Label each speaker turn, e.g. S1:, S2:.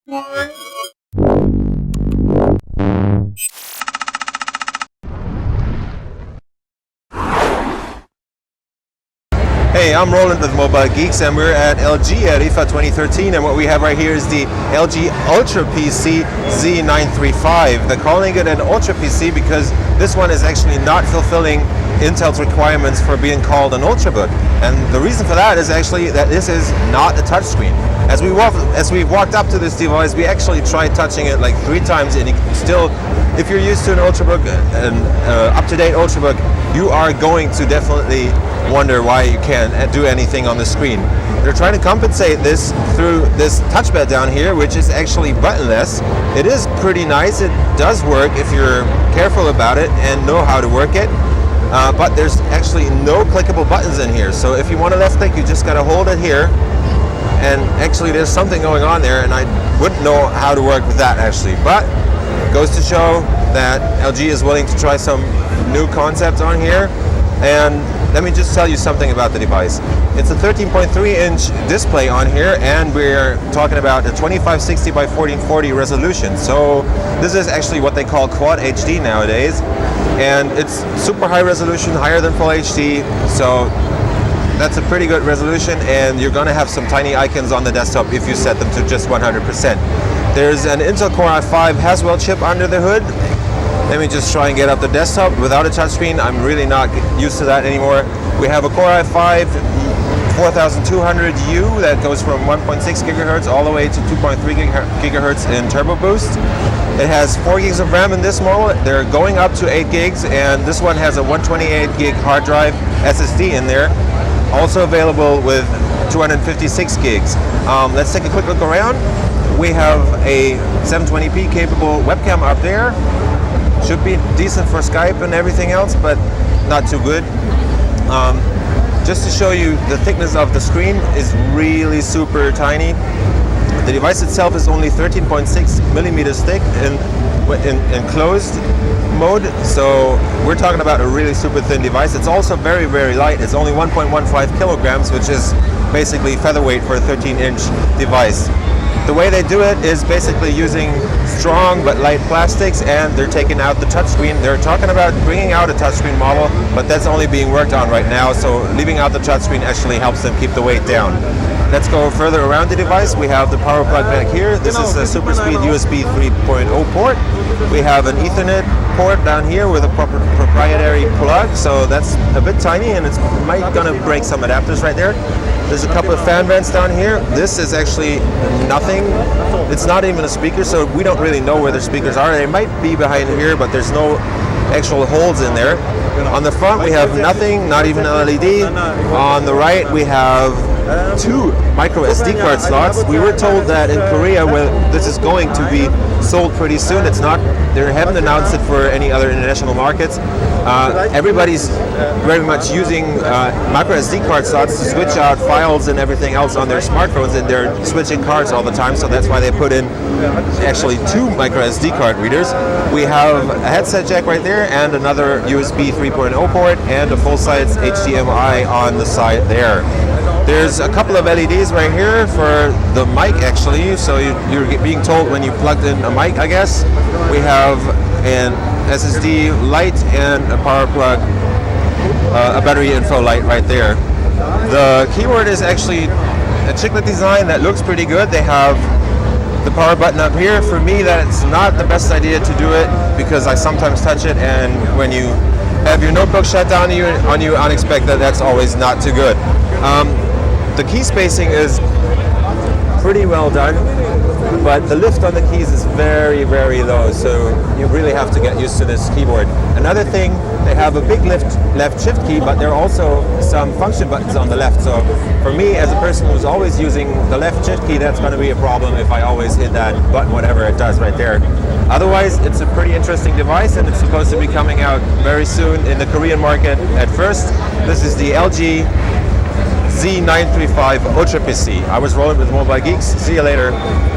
S1: Hey, I'm Roland with Mobile Geeks, and we're at LG at IFA 2013, and what we have right here is the LG Ultra PC Z935. They're calling it an Ultra PC because this one is actually not fulfilling Intel's requirements for being called an Ultrabook. And the reason for that is actually that this is not a touchscreen. As we walked up to this device, we actually tried touching it like 3 times, and still, if you're used to an Ultrabook, an up-to-date Ultrabook, you are going to definitely wonder why you can't do anything on the screen. They're trying to compensate this through this touchpad down here, which is actually buttonless. It is pretty nice. It does work if you're careful about it and know how to work it. But there's actually no clickable buttons in here. So if you want to left click, you just got to hold it here. And actually there's something going on there, and I wouldn't know how to work with that actually. But it goes to show that LG is willing to try some new concepts on here. And let me just tell you something about the device. It's a 13.3-inch display on here, and we're talking about a 2560 by 1440 resolution. So this is actually what they call Quad HD nowadays, and it's super high resolution, higher than Full HD. So that's a pretty good resolution, and you're going to have some tiny icons on the desktop if you set them to just 100%. There's an Intel Core i5 Haswell chip under the hood. Let me just try and get up the desktop without a touchscreen. I'm really not used to that anymore. We have a Core i5 4200U that goes from 1.6 gigahertz all the way to 2.3 gigahertz in turbo boost. It has 4 gigs of RAM in this model. They're going up to 8 gigs, and this one has a 128 gig hard drive SSD in there. Also available with 256 gigs. Let's take a quick look around. We have a 720p capable webcam up there. Should be decent for Skype and everything else, but not too good. Just to show you, the thickness of the screen is really super tiny. The device itself is only 13.6 millimeters thick in closed mode, so we're talking about a really super thin device. It's also very, very light. It's only 1.15 kilograms, which is basically featherweight for a 13-inch device. The way they do it is basically using strong but light plastics, and they're taking out the touchscreen. They're talking about bringing out a touchscreen model, but that's only being worked on right now, so leaving out the touchscreen actually helps them keep the weight down. Let's go further around the device. We have the power plug back here. This is a super speed USB 3.0 port. We have an Ethernet port down here with a proprietary plug, so that's a bit tiny, and it's gonna break some adapters right there. There's a couple of fan vents down here. This is actually nothing. It's not even a speaker, so we don't really know where the speakers are. They might be behind here, but there's no actual holes in there. On the front we have nothing, not even an LED. On the right we have 2 micro SD card slots. We were told that in Korea, where this is going to be sold pretty soon. It's not. They haven't announced it for any other international markets. Everybody's very much using micro SD card slots to switch out files and everything else on their smartphones, and they're switching cards all the time, so that's why they put in actually 2 micro SD card readers. We have a headset jack right there, and another USB 3.0 port, and a full-size HDMI on the side there. There's a couple of LEDs right here for the mic actually, so you're being told when you plugged in a mic, I guess. We have an SSD light and a power plug, a battery info light right there. The keyboard is actually a chiclet design that looks pretty good. They have the power button up here. For me, that's not the best idea to do it because I sometimes touch it, and when you have your notebook shut down on you unexpected, that's always not too good. The key spacing is pretty well done, but the lift on the keys is very, very low, so you really have to get used to this keyboard. Another thing, they have a big left shift key, but there are also some function buttons on the left, so for me as a person who's always using the left shift key, that's going to be a problem if I always hit that button, whatever it does right there. Otherwise, it's a pretty interesting device, and it's supposed to be coming out very soon in the Korean market at first. This is the LG Z935 Ultra PC. I was Roland with Mobile Geeks. See you later.